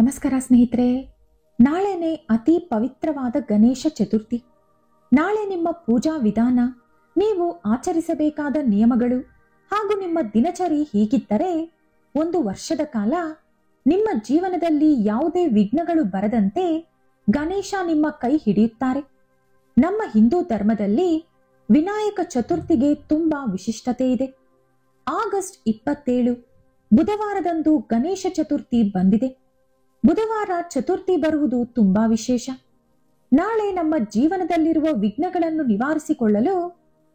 ನಮಸ್ಕಾರ ಸ್ನೇಹಿತರೆ. ನಾಳೆನೇ ಅತಿ ಪವಿತ್ರವಾದ ಗಣೇಶ ಚತುರ್ಥಿ. ನಾಳೆ ನಿಮ್ಮ ಪೂಜಾ ವಿಧಾನ, ನೀವು ಆಚರಿಸಬೇಕಾದ ನಿಯಮಗಳು ಹಾಗೂ ನಿಮ್ಮ ದಿನಚರಿ ಹೀಗಿದ್ದರೆ ಒಂದು ವರ್ಷದ ಕಾಲ ನಿಮ್ಮ ಜೀವನದಲ್ಲಿ ಯಾವುದೇ ವಿಘ್ನಗಳು ಬರದಂತೆ ಗಣೇಶ ನಿಮ್ಮ ಕೈ ಹಿಡಿಯುತ್ತಾರೆ. ನಮ್ಮ ಹಿಂದೂ ಧರ್ಮದಲ್ಲಿ ವಿನಾಯಕ ಚತುರ್ಥಿಗೆ ತುಂಬಾ ವಿಶಿಷ್ಟತೆ ಇದೆ. ಆಗಸ್ಟ್ 27 ಬುಧವಾರದಂದು ಗಣೇಶ ಚತುರ್ಥಿ ಬಂದಿದೆ. ಬುಧವಾರ ಚತುರ್ಥಿ ಬರುವುದು ತುಂಬಾ ವಿಶೇಷ. ನಾಳೆ ನಮ್ಮ ಜೀವನದಲ್ಲಿರುವ ವಿಘ್ನಗಳನ್ನು ನಿವಾರಿಸಿಕೊಳ್ಳಲು,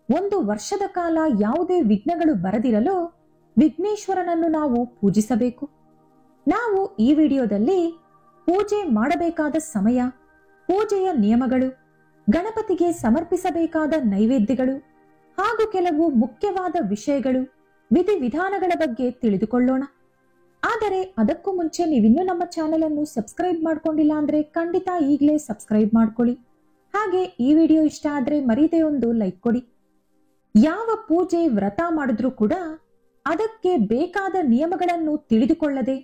ಒಂದು ವರ್ಷದ ಕಾಲ ಯಾವುದೇ ವಿಘ್ನಗಳು ಬರದಿರಲು ವಿಘ್ನೇಶ್ವರನನ್ನು ನಾವು ಪೂಜಿಸಬೇಕು. ನಾವು ಈ ವಿಡಿಯೋದಲ್ಲಿ ಪೂಜೆ ಮಾಡಬೇಕಾದ ಸಮಯ, ಪೂಜೆಯ ನಿಯಮಗಳು, ಗಣಪತಿಗೆ ಸಮರ್ಪಿಸಬೇಕಾದ ನೈವೇದ್ಯಗಳು ಹಾಗೂ ಕೆಲವು ಮುಖ್ಯವಾದ ವಿಷಯಗಳು, ವಿಧಿವಿಧಾನಗಳ ಬಗ್ಗೆ ತಿಳಿದುಕೊಳ್ಳೋಣ. ಆದರೆ ಅದಕ್ಕೂ ಮುಂಚೆ ನೀವಿನ್ನೂ ನಮ್ಮ ಚಾನೆಲ್ ಅನ್ನು ಸಬ್ಸ್ಕ್ರೈಬ್ ಮಾಡ್ಕೊಂಡಿಲ್ಲ ಅಂದ್ರೆ ಖಂಡಿತ ಈಗಲೇ ಸಬ್ಸ್ಕ್ರೈಬ್ ಮಾಡ್ಕೊಳ್ಳಿ. ಹಾಗೆ ಈ ವಿಡಿಯೋ ಇಷ್ಟ ಆದ್ರೆ ಮರೀದೆ ಒಂದು ಲೈಕ್ ಕೊಡಿ. ಯಾವ ಪೂಜೆ ವ್ರತ ಮಾಡಿದ್ರೂ ಕೂಡ ಅದಕ್ಕೆ ಬೇಕಾದ ನಿಯಮಗಳನ್ನು ತಿಳಿದುಕೊಳ್ಳದೆ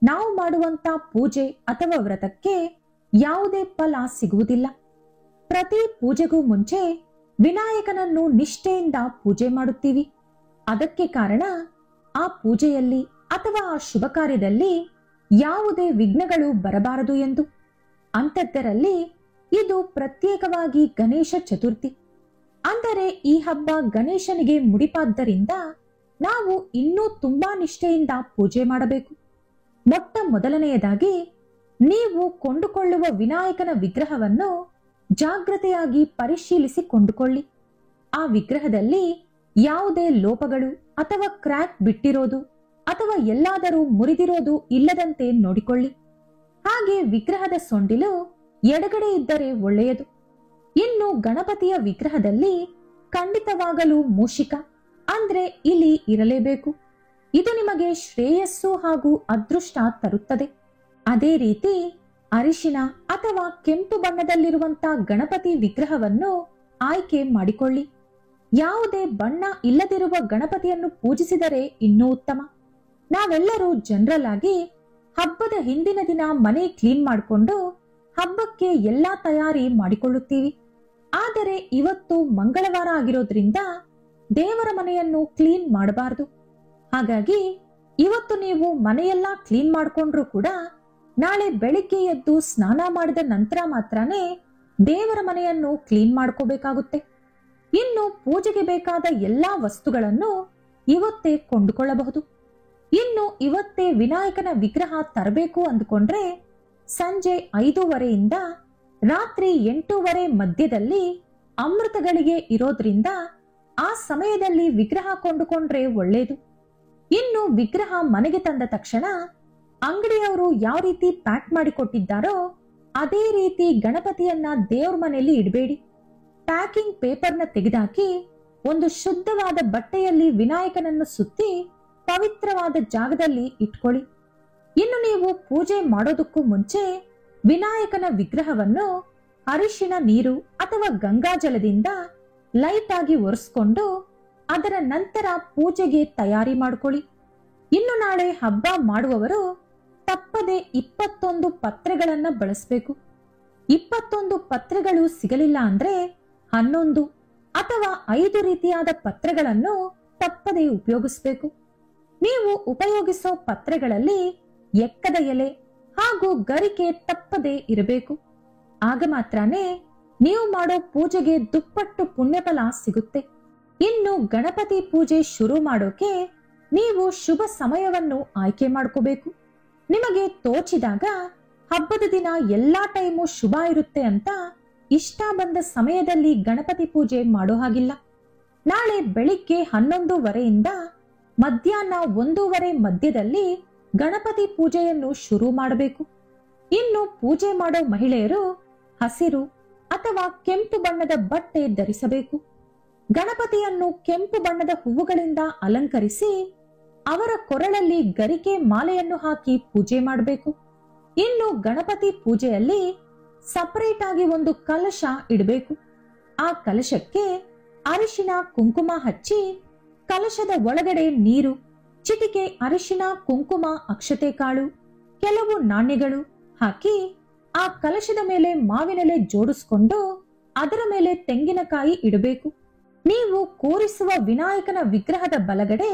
ನಾವು ಮಾಡುವಂತ ಪೂಜೆ ಅಥವಾ ವ್ರತಕ್ಕೆ ಯಾವುದೇ ಫಲ ಸಿಗುವುದಿಲ್ಲ. ಪ್ರತಿ ಪೂಜೆಗೂ ಮುಂಚೆ ವಿನಾಯಕನನ್ನು ನಿಷ್ಠೆಯಿಂದ ಪೂಜೆ ಮಾಡುತ್ತೀವಿ. ಅದಕ್ಕೆ ಕಾರಣ ಆ ಪೂಜೆಯಲ್ಲಿ ಅಥವಾ ಆ ಶುಭ ಕಾರ್ಯದಲ್ಲಿ ಯಾವುದೇ ವಿಘ್ನಗಳು ಬರಬಾರದು ಎಂದು. ಅಂಥದ್ದರಲ್ಲಿ ಇದು ಪ್ರತ್ಯೇಕವಾಗಿ ಗಣೇಶ ಚತುರ್ಥಿ. ಅಂದರೆ ಈ ಹಬ್ಬ ಗಣೇಶನಿಗೆ ಮುಡಿಪಾದ್ದರಿಂದ ನಾವು ಇನ್ನೂ ತುಂಬಾ ನಿಷ್ಠೆಯಿಂದ ಪೂಜೆ ಮಾಡಬೇಕು. ಮೊಟ್ಟ ಮೊದಲನೆಯದಾಗಿ ನೀವು ಕೊಂಡುಕೊಳ್ಳುವ ವಿನಾಯಕನ ವಿಗ್ರಹವನ್ನು ಜಾಗ್ರತೆಯಾಗಿ ಪರಿಶೀಲಿಸಿ ಕೊಂಡುಕೊಳ್ಳಿ. ಆ ವಿಗ್ರಹದಲ್ಲಿ ಯಾವುದೇ ಲೋಪಗಳು ಅಥವಾ ಕ್ರ್ಯಾಕ್ ಬಿಟ್ಟಿರೋದು ಅಥವಾ ಎಲ್ಲಾದರೂ ಮುರಿದಿರೋದು ಇಲ್ಲದಂತೆ ನೋಡಿಕೊಳ್ಳಿ. ಹಾಗೆ ವಿಗ್ರಹದ ಸೊಂಡಿಲು ಎಡಗಡೆ ಇದ್ದರೆ ಒಳ್ಳೆಯದು. ಇನ್ನು ಗಣಪತಿಯ ವಿಗ್ರಹದಲ್ಲಿ ಖಂಡಿತವಾಗಲೂ ಮೂಷಿಕ ಅಂದ್ರೆ ಇಲಿ ಇರಲೇಬೇಕು. ಇದು ನಿಮಗೆ ಶ್ರೇಯಸ್ಸು ಹಾಗೂ ಅದೃಷ್ಟ ತರುತ್ತದೆ. ಅದೇ ರೀತಿ ಅರಿಶಿನ ಅಥವಾ ಕೆಂಪು ಬಣ್ಣದಲ್ಲಿರುವಂತ ಗಣಪತಿ ವಿಗ್ರಹವನ್ನು ಆಯ್ಕೆ ಮಾಡಿಕೊಳ್ಳಿ. ಯಾವುದೇ ಬಣ್ಣ ಇಲ್ಲದಿರುವ ಗಣಪತಿಯನ್ನು ಪೂಜಿಸಿದರೆ ಇನ್ನೂ ಉತ್ತಮ. ನಾವೆಲ್ಲರೂ ಜನರಲ್ ಆಗಿ ಹಬ್ಬದ ಹಿಂದಿನ ದಿನ ಮನೆ ಕ್ಲೀನ್ ಮಾಡಿಕೊಂಡು ಹಬ್ಬಕ್ಕೆ ಎಲ್ಲಾ ತಯಾರಿ ಮಾಡಿಕೊಳ್ಳುತ್ತೀವಿ. ಆದರೆ ಇವತ್ತು ಮಂಗಳವಾರ ಆಗಿರೋದ್ರಿಂದ ದೇವರ ಮನೆಯನ್ನು ಕ್ಲೀನ್ ಮಾಡಬಾರದು. ಹಾಗಾಗಿ ಇವತ್ತು ನೀವು ಮನೆಯೆಲ್ಲಾ ಕ್ಲೀನ್ ಮಾಡ್ಕೊಂಡ್ರು ಕೂಡ ನಾಳೆ ಬೆಳಿಗ್ಗೆ ಎದ್ದು ಸ್ನಾನ ಮಾಡಿದ ನಂತರ ಮಾತ್ರನೇ ದೇವರ ಮನೆಯನ್ನು ಕ್ಲೀನ್ ಮಾಡ್ಕೋಬೇಕಾಗುತ್ತೆ. ಇನ್ನು ಪೂಜೆಗೆ ಬೇಕಾದ ಎಲ್ಲಾ ವಸ್ತುಗಳನ್ನು ಇವತ್ತೇ ಕೊಂಡುಕೊಳ್ಳಬಹುದು. ಇನ್ನು ಇವತ್ತೇ ವಿನಾಯಕನ ವಿಗ್ರಹ ತರಬೇಕು ಅಂದುಕೊಂಡ್ರೆ ಸಂಜೆ 5:30ಯಿಂದ ರಾತ್ರಿ 8:30 ಮಧ್ಯದಲ್ಲಿ ಅಮೃತಗಳಿಗೆ ಇರೋದ್ರಿಂದ ಆ ಸಮಯದಲ್ಲಿ ವಿಗ್ರಹ ಕೊಂಡುಕೊಂಡ್ರೆ ಒಳ್ಳೆಯದು. ಇನ್ನು ವಿಗ್ರಹ ಮನೆಗೆ ತಂದ ತಕ್ಷಣ ಅಂಗಡಿಯವರು ಯಾವ ರೀತಿ ಪ್ಯಾಕ್ ಮಾಡಿ ಕೊಟ್ಟಿದ್ದಾರೋ ಅದೇ ರೀತಿ ಗಣಪತಿಯನ್ನ ದೇವ್ರ ಮನೆಯಲ್ಲಿ ಇಡಬೇಡಿ. ಪ್ಯಾಕಿಂಗ್ ಪೇಪರ್ನ ತೆಗೆದಾಕಿ ಒಂದು ಶುದ್ಧವಾದ ಬಟ್ಟೆಯಲ್ಲಿ ವಿನಾಯಕನನ್ನು ಸುತ್ತಿ ಪವಿತ್ರವಾದ ಜಾಗದಲ್ಲಿ ಇಟ್ಕೊಳ್ಳಿ. ಇನ್ನು ನೀವು ಪೂಜೆ ಮಾಡೋದಕ್ಕೂ ಮುಂಚೆ ವಿನಾಯಕನ ವಿಗ್ರಹವನ್ನು ಅರಿಶಿಣ ನೀರು ಅಥವಾ ಗಂಗಾಜಲದಿಂದ ಲೈಟ್ ಆಗಿ ಒರೆಸ್ಕೊಂಡು ಅದರ ನಂತರ ಪೂಜೆಗೆ ತಯಾರಿ ಮಾಡಿಕೊಳ್ಳಿ. ಇನ್ನು ನಾಳೆ ಹಬ್ಬ ಮಾಡುವವರು ತಪ್ಪದೆ 21 ಪತ್ರೆಗಳನ್ನ ಬಳಸಬೇಕು. 21 ಪತ್ರೆಗಳು ಸಿಗಲಿಲ್ಲ ಅಂದ್ರೆ 11 ಅಥವಾ 5 ರೀತಿಯಾದ ಪತ್ರೆಗಳನ್ನು ತಪ್ಪದೆ ಉಪಯೋಗಿಸಬೇಕು. ನೀವು ಉಪಯೋಗಿಸೋ ಪತ್ರೆಗಳಲ್ಲಿ ಎಕ್ಕದ ಎಲೆ ಹಾಗೂ ಗರಿಕೆ ತಪ್ಪದೆ ಇರಬೇಕು. ಆಗ ಮಾತ್ರನೇ ನೀವು ಮಾಡೋ ಪೂಜೆಗೆ ದುಪ್ಪಟ್ಟು ಪುಣ್ಯಫಲ ಸಿಗುತ್ತೆ. ಇನ್ನು ಗಣಪತಿ ಪೂಜೆ ಶುರು ಮಾಡೋಕೆ ನೀವು ಶುಭ ಸಮಯವನ್ನು ಆಯ್ಕೆ ಮಾಡ್ಕೋಬೇಕು. ನಿಮಗೆ ತೋಚಿದಾಗ ಹಬ್ಬದ ದಿನ ಎಲ್ಲಾ ಟೈಮು ಶುಭ ಇರುತ್ತೆ ಅಂತ ಇಷ್ಟ ಬಂದ ಸಮಯದಲ್ಲಿ ಗಣಪತಿ ಪೂಜೆ ಮಾಡೋ ಹಾಗಿಲ್ಲ. ನಾಳೆ ಬೆಳಿಗ್ಗೆ 11:30ಯಿಂದ ಮಧ್ಯಾಹ್ನ 1:30 ಮಧ್ಯದಲ್ಲಿ ಗಣಪತಿ ಪೂಜೆಯನ್ನು ಶುರು ಮಾಡಬೇಕು. ಇನ್ನು ಪೂಜೆ ಮಾಡೋ ಮಹಿಳೆಯರು ಹಸಿರು ಅಥವಾ ಕೆಂಪು ಬಣ್ಣದ ಬಟ್ಟೆ ಧರಿಸಬೇಕು. ಗಣಪತಿಯನ್ನು ಕೆಂಪು ಬಣ್ಣದ ಹೂವುಗಳಿಂದ ಅಲಂಕರಿಸಿ ಅವರ ಕೊರಳಲ್ಲಿ ಗರಿಕೆ ಮಾಲೆಯನ್ನು ಹಾಕಿ ಪೂಜೆ ಮಾಡಬೇಕು. ಇನ್ನು ಗಣಪತಿ ಪೂಜೆಯಲ್ಲಿ ಸಪರೇಟ್ ಆಗಿ ಒಂದು ಕಲಶ ಇಡಬೇಕು. ಆ ಕಲಶಕ್ಕೆ ಅರಿಶಿನ ಕುಂಕುಮ ಹಚ್ಚಿ ಕಲಶದ ಒಳಗಡೆ ನೀರು, ಚಿಟಿಕೆ ಅರಿಶಿನ ಕುಂಕುಮ, ಅಕ್ಷತೆ ಕಾಳು, ಕೆಲವು ನಾಣ್ಯಗಳು ಹಾಕಿ ಆ ಕಲಶದ ಮೇಲೆ ಮಾವಿನೆಲೆ ಜೋಡಿಸ್ಕೊಂಡು ಅದರ ಮೇಲೆ ತೆಂಗಿನಕಾಯಿ ಇಡಬೇಕು. ನೀವು ಕೂರಿಸುವ ವಿನಾಯಕನ ವಿಗ್ರಹದ ಬಲಗಡೆ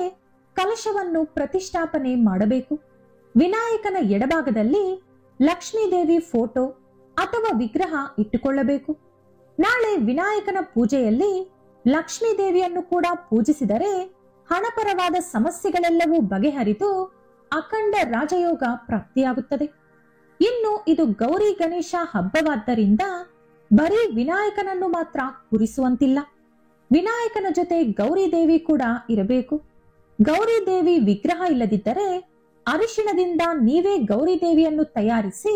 ಕಲಶವನ್ನು ಪ್ರತಿಷ್ಠಾಪನೆ ಮಾಡಬೇಕು. ವಿನಾಯಕನ ಎಡಭಾಗದಲ್ಲಿ ಲಕ್ಷ್ಮೀದೇವಿ ಫೋಟೋ ಅಥವಾ ವಿಗ್ರಹ ಇಟ್ಟುಕೊಳ್ಳಬೇಕು. ನಾಳೆ ವಿನಾಯಕನ ಪೂಜೆಯಲ್ಲಿ ಲಕ್ಷ್ಮೀದೇವಿಯನ್ನು ಕೂಡ ಪೂಜಿಸಿದರೆ ಹಣಪರವಾದ ಸಮಸ್ಯೆಗಳೆಲ್ಲವೂ ಬಗೆಹರಿದು ಅಖಂಡ ರಾಜಯೋಗ ಪ್ರಾಪ್ತಿಯಾಗುತ್ತದೆ. ಇನ್ನು ಇದು ಗೌರಿ ಗಣೇಶ ಹಬ್ಬವಾದ್ದರಿಂದ ಬರೀ ವಿನಾಯಕನನ್ನು ಮಾತ್ರ ಕೂರಿಸುವಂತಿಲ್ಲ. ವಿನಾಯಕನ ಜೊತೆ ಗೌರಿ ದೇವಿ ಕೂಡ ಇರಬೇಕು. ಗೌರಿ ದೇವಿ ವಿಗ್ರಹ ಇಲ್ಲದಿದ್ದರೆ ಅರಿಶಿಣದಿಂದ ನೀವೇ ಗೌರಿ ದೇವಿಯನ್ನು ತಯಾರಿಸಿ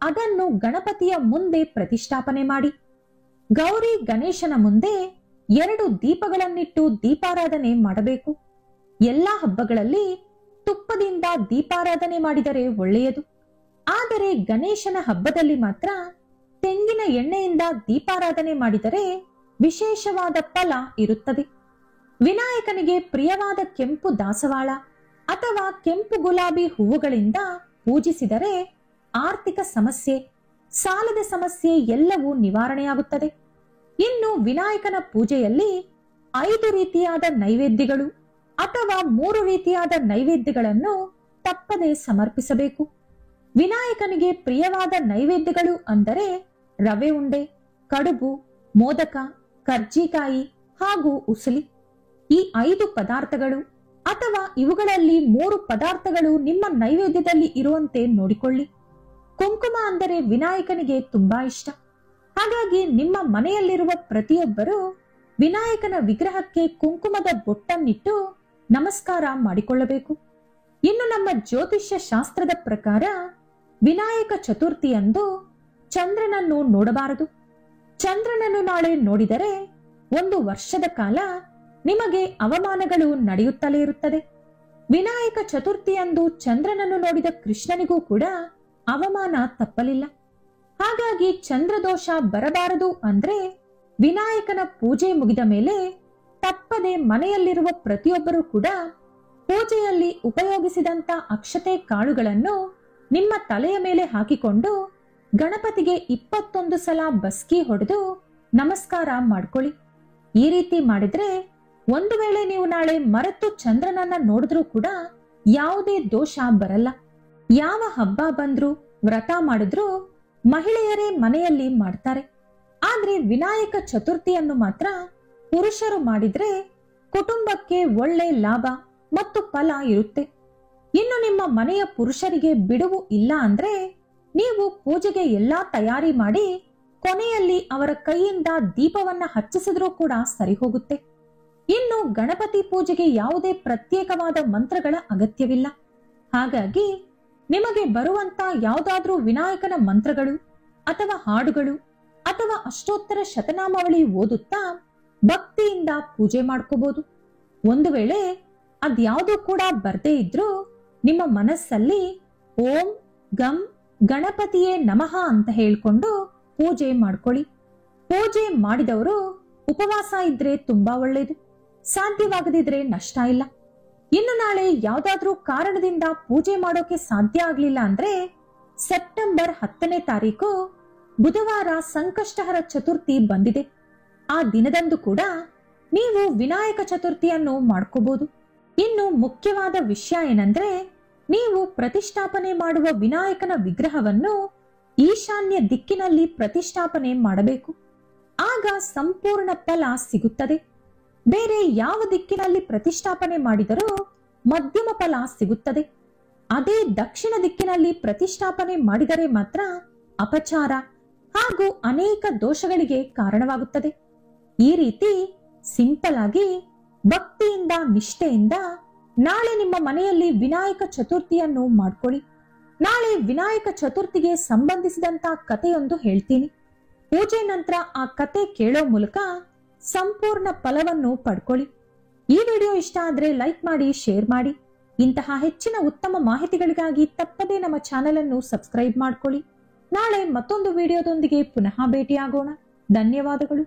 ಅದನ್ನು ಗಣಪತಿಯ ಮುಂದೆ ಪ್ರತಿಷ್ಠಾಪನೆ ಮಾಡಿ. ಗೌರಿ ಗಣೇಶನ ಮುಂದೆ 2 ದೀಪಗಳನ್ನಿಟ್ಟು ದೀಪಾರಾಧನೆ ಮಾಡಬೇಕು. ಎಲ್ಲಾ ಹಬ್ಬಗಳಲ್ಲಿ ತುಪ್ಪದಿಂದ ದೀಪಾರಾಧನೆ ಮಾಡಿದರೆ ಒಳ್ಳೆಯದು. ಆದರೆ ಗಣೇಶನ ಹಬ್ಬದಲ್ಲಿ ಮಾತ್ರ ತೆಂಗಿನ ಎಣ್ಣೆಯಿಂದ ದೀಪಾರಾಧನೆ ಮಾಡಿದರೆ ವಿಶೇಷವಾದ ಫಲ ಇರುತ್ತದೆ. ವಿನಾಯಕನಿಗೆ ಪ್ರಿಯವಾದ ಕೆಂಪು ದಾಸವಾಳ ಅಥವಾ ಕೆಂಪು ಗುಲಾಬಿ ಹೂವುಗಳಿಂದ ಪೂಜಿಸಿದರೆ ಆರ್ಥಿಕ ಸಮಸ್ಯೆ, ಸಾಲದ ಸಮಸ್ಯೆ ಎಲ್ಲವೂ ನಿವಾರಣೆಯಾಗುತ್ತದೆ. ಇನ್ನು ವಿನಾಯಕನ ಪೂಜೆಯಲ್ಲಿ 5 ರೀತಿಯಾದ ನೈವೇದ್ಯಗಳು ಅಥವಾ 3 ರೀತಿಯಾದ ನೈವೇದ್ಯಗಳನ್ನು ತಪ್ಪದೆ ಸಮರ್ಪಿಸಬೇಕು. ವಿನಾಯಕನಿಗೆ ಪ್ರಿಯವಾದ ನೈವೇದ್ಯಗಳು ಅಂದರೆ ರವೆ ಉಂಡೆ, ಕಡುಬು, ಮೋದಕ, ಕರ್ಜಿಕಾಯಿ ಹಾಗೂ ಉಸಲಿ. ಈ 5 ಪದಾರ್ಥಗಳು ಅಥವಾ ಇವುಗಳಲ್ಲಿ 3 ಪದಾರ್ಥಗಳು ನಿಮ್ಮ ನೈವೇದ್ಯದಲ್ಲಿ ಇರುವಂತೆ ನೋಡಿಕೊಳ್ಳಿ. ಕುಂಕುಮ ಅಂದರೆ ವಿನಾಯಕನಿಗೆ ತುಂಬಾ ಇಷ್ಟ. ಹಾಗಾಗಿ ನಿಮ್ಮ ಮನೆಯಲ್ಲಿರುವ ಪ್ರತಿಯೊಬ್ಬರು ವಿನಾಯಕನ ವಿಗ್ರಹಕ್ಕೆ ಕುಂಕುಮದ ಬೊಟ್ಟನ್ನಿಟ್ಟು ನಮಸ್ಕಾರ ಮಾಡಿಕೊಳ್ಳಬೇಕು. ಇನ್ನು ನಮ್ಮ ಜ್ಯೋತಿಷ್ಯ ಶಾಸ್ತ್ರದ ಪ್ರಕಾರ ವಿನಾಯಕ ಚತುರ್ಥಿಯಂದು ಚಂದ್ರನನ್ನು ನೋಡಬಾರದು. ಚಂದ್ರನನ್ನು ನಾಳೆ ನೋಡಿದರೆ 1 ವರ್ಷದ ಕಾಲ ನಿಮಗೆ ಅವಮಾನಗಳು ನಡೆಯುತ್ತಲೇ ಇರುತ್ತದೆ. ವಿನಾಯಕ ಚತುರ್ಥಿಯಂದು ಚಂದ್ರನನ್ನು ನೋಡಿದ ಕೃಷ್ಣನಿಗೂ ಕೂಡ ಅವಮಾನ ತಪ್ಪಲಿಲ್ಲ. ಹಾಗಾಗಿ ಚಂದ್ರದೋಷ ಬರಬಾರದು ಅಂದ್ರೆ ವಿನಾಯಕನ ಪೂಜೆ ಮುಗಿದ ಮೇಲೆ ತಪ್ಪದೆ ಮನೆಯಲ್ಲಿರುವ ಪ್ರತಿಯೊಬ್ಬರೂ ಕೂಡ ಪೂಜೆಯಲ್ಲಿ ಉಪಯೋಗಿಸಿದಂತ ಅಕ್ಷತೆ ಕಾಳುಗಳನ್ನು ನಿಮ್ಮ ತಲೆಯ ಮೇಲೆ ಹಾಕಿಕೊಂಡು ಗಣಪತಿಗೆ 21 ಸಲ ಬಸ್ಕಿ ಹೊಡೆದು ನಮಸ್ಕಾರ ಮಾಡ್ಕೊಳ್ಳಿ. ಈ ರೀತಿ ಮಾಡಿದ್ರೆ ಒಂದು ವೇಳೆ ನೀವು ನಾಳೆ ಮರೆತು ಚಂದ್ರನನ್ನ ನೋಡಿದ್ರೂ ಕೂಡ ಯಾವುದೇ ದೋಷ ಬರಲ್ಲ. ಯಾವ ಹಬ್ಬ ಬಂದ್ರು ವ್ರತ ಮಾಡಿದ್ರು ಮಹಿಳೆಯರೇ ಮನೆಯಲ್ಲಿ ಮಾಡ್ತಾರೆ. ಆದ್ರೆ ವಿನಾಯಕ ಚತುರ್ಥಿಯನ್ನು ಮಾತ್ರ ಪುರುಷರು ಮಾಡಿದ್ರೆ ಕುಟುಂಬಕ್ಕೆ ಒಳ್ಳೆ ಲಾಭ ಮತ್ತು ಫಲ ಇರುತ್ತೆ. ಇನ್ನು ನಿಮ್ಮ ಮನೆಯ ಪುರುಷರಿಗೆ ಬಿಡುವು ಇಲ್ಲ ಅಂದ್ರೆ ನೀವು ಪೂಜೆಗೆ ಎಲ್ಲಾ ತಯಾರಿ ಮಾಡಿ ಕೊನೆಯಲ್ಲಿ ಅವರ ಕೈಯಿಂದ ದೀಪವನ್ನ ಹಚ್ಚಿಸಿದ್ರೂ ಕೂಡ ಸರಿ ಹೋಗುತ್ತೆ. ಇನ್ನು ಗಣಪತಿ ಪೂಜೆಗೆ ಯಾವುದೇ ಪ್ರತ್ಯೇಕವಾದ ಮಂತ್ರಗಳ ಅಗತ್ಯವಿಲ್ಲ. ಹಾಗಾಗಿ ನಿಮಗೆ ಬರುವಂತ ಯಾವುದಾದ್ರೂ ವಿನಾಯಕನ ಮಂತ್ರಗಳು ಅಥವಾ ಹಾಡುಗಳು ಅಥವಾ ಅಷ್ಟೋತ್ತರ ಶತನಾಮಾವಳಿ ಓದುತ್ತಾ ಭಕ್ತಿಯಿಂದ ಪೂಜೆ ಮಾಡ್ಕೋಬಹುದು. ಒಂದು ವೇಳೆ ಅದ್ಯಾವುದೂ ಕೂಡ ಬರ್ದೇ ಇದ್ರೂ ನಿಮ್ಮ ಮನಸ್ಸಲ್ಲಿ ಓಂ ಗಂ ಗಣಪತಿಯೇ ನಮಃ ಅಂತ ಹೇಳ್ಕೊಂಡು ಪೂಜೆ ಮಾಡ್ಕೊಳ್ಳಿ. ಪೂಜೆ ಮಾಡಿದವರು ಉಪವಾಸ ಇದ್ರೆ ತುಂಬಾ ಒಳ್ಳೇದು. ಸಾಧ್ಯವಾಗದಿದ್ರೆ ನಷ್ಟ ಇಲ್ಲ. ಇನ್ನು ನಾಳೆ ಯಾವ್ದಾದ್ರೂ ಕಾರಣದಿಂದ ಪೂಜೆ ಮಾಡೋಕೆ ಸಾಧ್ಯ ಆಗ್ಲಿಲ್ಲ ಅಂದ್ರೆ ಸೆಪ್ಟೆಂಬರ್ 10ನೇ ತಾರೀಕು ಬುಧವಾರ ಸಂಕಷ್ಟಹರ ಚತುರ್ಥಿ ಬಂದಿದೆ. ಆ ದಿನದಂದು ಕೂಡ ನೀವು ವಿನಾಯಕ ಚತುರ್ಥಿಯನ್ನು ಮಾಡ್ಕೋಬಹುದು. ಇನ್ನು ಮುಖ್ಯವಾದ ವಿಷಯ ಏನಂದ್ರೆ ನೀವು ಪ್ರತಿಷ್ಠಾಪನೆ ಮಾಡುವ ವಿನಾಯಕನ ವಿಗ್ರಹವನ್ನು ಈಶಾನ್ಯ ದಿಕ್ಕಿನಲ್ಲಿ ಪ್ರತಿಷ್ಠಾಪನೆ ಮಾಡಬೇಕು. ಆಗ ಸಂಪೂರ್ಣ ಫಲ ಸಿಗುತ್ತದೆ. ಬೇರೆ ಯಾವ ದಿಕ್ಕಿನಲ್ಲಿ ಪ್ರತಿಷ್ಠಾಪನೆ ಮಾಡಿದರೂ ಮಧ್ಯಮ ಫಲ ಸಿಗುತ್ತದೆ. ಅದೇ ದಕ್ಷಿಣ ದಿಕ್ಕಿನಲ್ಲಿ ಪ್ರತಿಷ್ಠಾಪನೆ ಮಾಡಿದರೆ ಮಾತ್ರ ಅಪಚಾರ ಹಾಗೂ ಅನೇಕ ದೋಷಗಳಿಗೆ ಕಾರಣವಾಗುತ್ತದೆ. ಈ ರೀತಿ ಸಿಂಪಲ್ ಆಗಿ ಭಕ್ತಿಯಿಂದ ನಿಷ್ಠೆಯಿಂದ ನಾಳೆ ನಿಮ್ಮ ಮನೆಯಲ್ಲಿ ವಿನಾಯಕ ಚತುರ್ಥಿಯನ್ನು ಮಾಡ್ಕೊಳ್ಳಿ. ನಾಳೆ ವಿನಾಯಕ ಚತುರ್ಥಿಗೆ ಸಂಬಂಧಿಸಿದಂತ ಕಥೆಯೊಂದು ಹೇಳ್ತೀನಿ. ಪೂಜೆ ನಂತರ ಆ ಕತೆ ಕೇಳೋ ಮೂಲಕ ಸಂಪೂರ್ಣ ಫಲವನ್ನು ಪಡ್ಕೊಳ್ಳಿ. ಈ ವಿಡಿಯೋ ಇಷ್ಟ ಆದ್ರೆ ಲೈಕ್ ಮಾಡಿ, ಶೇರ್ ಮಾಡಿ. ಇಂತಹ ಹೆಚ್ಚಿನ ಉತ್ತಮ ಮಾಹಿತಿಗಳಿಗಾಗಿ ತಪ್ಪದೇ ನಮ್ಮ ಚಾನೆಲ್ ಅನ್ನು ಸಬ್ಸ್ಕ್ರೈಬ್ ಮಾಡ್ಕೊಳ್ಳಿ. ನಾಳೆ ಮತ್ತೊಂದು ವಿಡಿಯೋದೊಂದಿಗೆ ಪುನಃ ಭೇಟಿಯಾಗೋಣ. ಧನ್ಯವಾದಗಳು.